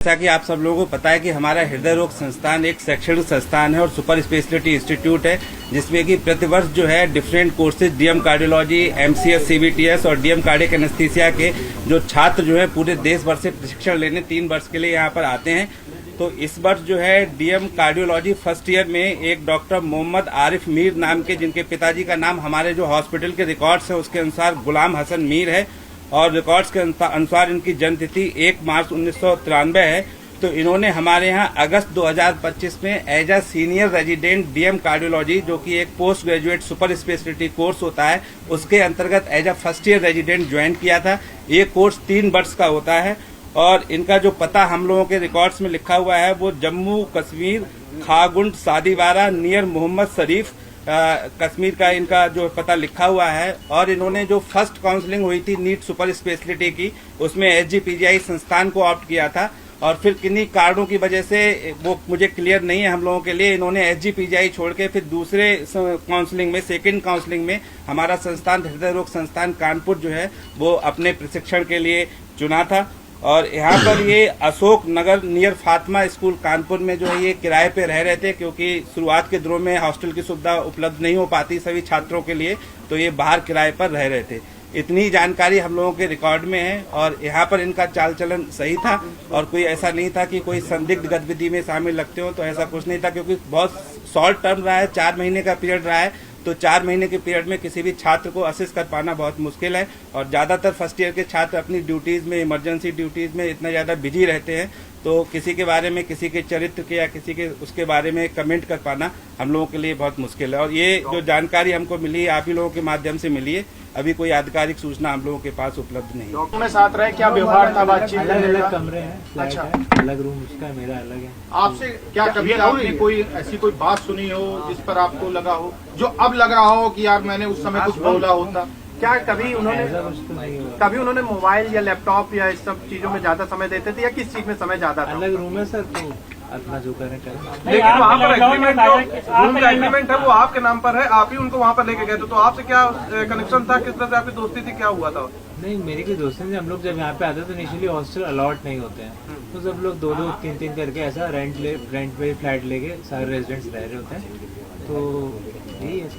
जैसा कि आप सब लोगों को पता है कि हमारा हृदय रोग संस्थान एक शैक्षणिक संस्थान है और सुपर स्पेशलिटी इंस्टीट्यूट है, जिसमें कि प्रतिवर्ष जो है different courses DM cardiology, MCS, CBTS और डीएम कार्डियक एनेस्थीसिया के जो छात्र जो है पूरे देश भर से प्रशिक्षण लेने 3 वर्ष के लिए यहाँ पर आते हैं। तो इस वर्ष जो है डीएम कार्डियोलॉजी फर्स्ट ईयर में एक डॉक्टर मोहम्मद आरिफ मीर नाम के, जिनके पिताजी का नाम हमारे जो हॉस्पिटल के रिकॉर्ड्स है उसके अनुसार गुलाम हसन मीर है और रिकॉर्ड्स के अनुसार इनकी जन्म तिथि 1 मार्च 1993 है। तो इन्होंने हमारे यहाँ अगस्त 2025 में as a senior resident DM cardiology, जो कि एक post graduate super speciality course होता है, उसके अंतर्गत as a first year resident join किया था। ये कोर्स 3 वर्ष का होता है और इनका जो पता हम लोगों के रिकॉर्ड्स में लिखा हुआ है वो जम्मू कश्मीर, खागुंड, सादीवारा नियर मोहम्मद शरीफ कश्मीर का इनका जो पता लिखा हुआ है। और इन्होंने जो फर्स्ट काउंसलिंग हुई थी नीट सुपर स्पेशलिटी की, उसमें एसजीपीजीआई संस्थान को ऑप्ट किया था और फिर किन्हीं कारणों की वजह से वो मुझे क्लियर नहीं है हम लोगों के लिए, इन्होंने एसजीपीजीआई छोड़ के फिर दूसरे काउंसलिंग में, सेकंड काउंसलिंग में हमारा संस्थान हृदय रोग संस्थान कानपुर जो है वो अपने प्रशिक्षण के लिए चुना था। और यहाँ पर ये अशोक नगर नियर फातिमा स्कूल कानपुर में जो है ये किराए पे रह रहे थे, क्योंकि शुरुआत के दिनों में हॉस्टल की सुविधा उपलब्ध नहीं हो पाती सभी छात्रों के लिए, तो ये बाहर किराए पर रह रहे थे। इतनी जानकारी हम लोगों के रिकॉर्ड में है और यहाँ पर इनका चाल चलन सही था और कोई ऐसा नहीं था कि कोई संदिग्ध गतिविधि में शामिल लगते हो, तो ऐसा कुछ नहीं था, क्योंकि बहुत शॉर्ट टर्म रहा है, 4 महीने का पीरियड रहा है। तो 4 महीने के पीरियड में किसी भी छात्र को असिस्ट कर पाना बहुत मुश्किल है और ज्यादातर फर्स्ट ईयर के छात्र अपनी ड्यूटीज में, इमरजेंसी ड्यूटीज में इतना ज्यादा बिजी रहते हैं, तो किसी के बारे में, किसी के चरित्र के या किसी के उसके बारे में कमेंट कर पाना हम लोगों के लिए बहुत मुश्किल है। और ये जो जानकारी हमको मिली है आप ही लोगों के माध्यम से मिली है, अभी कोई आधिकारिक सूचना हम लोगों के पास उपलब्ध नहीं है। डॉक्टर में साथ रहे, क्या व्यवहार था, बातचीत? अलग कमरे हैं, अच्छा, अलग रूम उसका है, मेरा अलग है। आपसे क्या कभी आपने कोई ऐसी कोई बात सुनी हो जिस पर आपको लगा हो, जो अब लग रहा हो कि यार मैंने उस समय कुछ बोला होता? क्या कभी उन्होंने मोबाइल या लैपटॉप या इस सब चीजों में ज्यादा समय देते थे या किस चीज में समय ज्यादा था? अलग रूम है सर, तो अपना जो करें करें। लेकिन वहाँ पर एग्रीमेंट, जो रूम का एग्रीमेंट है वो आपके नाम पर है, आप ही उनको वहाँ पर लेके गए थे, तो आपसे क्या कनेक्शन था, किस तरह से आपकी दोस्ती थी, क्या हुआ था? नहीं, मेरी कोई दोस्ती नहीं। हम लोग जब यहाँ पे आते तो इनिशियली हॉस्टल अलॉट नहीं होते हैं, तो सब लोग 2-2, 3-3 करके ऐसा रेंट पे फ्लैट लेके सारे रेजिडेंट्स रह रहे होते हैं, तो यही है सर।